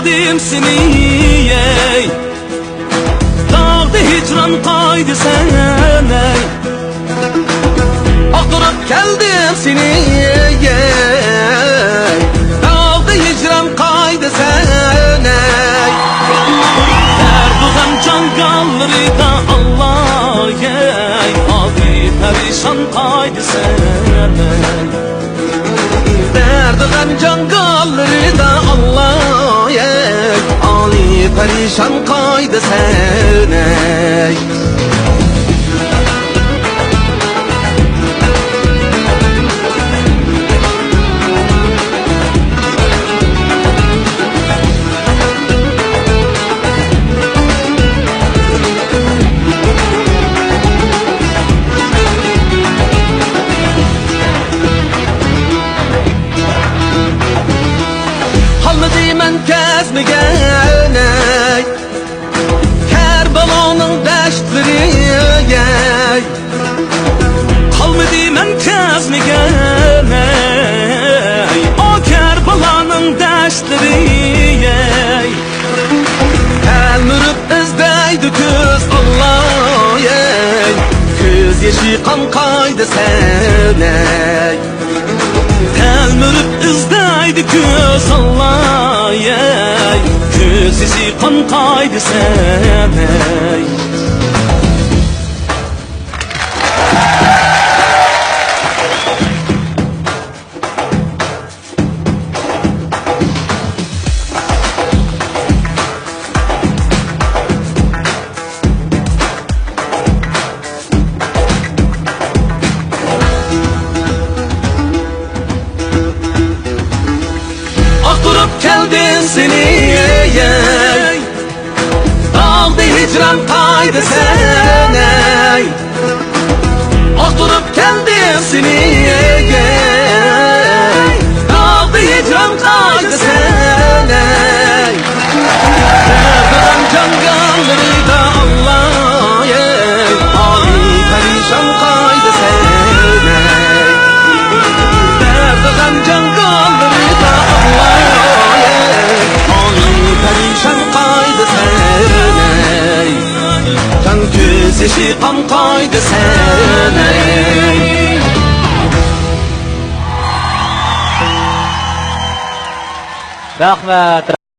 geldim seni ey. Dağda hicran qaydı sənə, axırıb geldim seni ey. Dağda hicran qaydı sənə, dərduğam can qalır da Allah ey. Abi perişan qaydı sənə, dərduğam can qalır da Allah ey. Ali perişan qaydı sənə. Mən kəzməyənək Kərbəlanın dəştləri Qalmadı mən kəzməyənək O Kərbəlanın dəştləri Gəlmürüb izdəydi göz Allah Göz yeşi qan qaydı sənək Gəlmürüb izdəydi göz Allah Göz izi qan qaydı sənə. Axırıb geldin seni ey. Dağda hicran qaydı sənə, axırıb geldin seni ey. Dağda hicran qaydı sənə, dərdindən can qalır da Allah ey. Ali perişan qaydı sənə, dərdindən can qalır da Allah göz yeşi qan qaydı sənə. Rəhmət.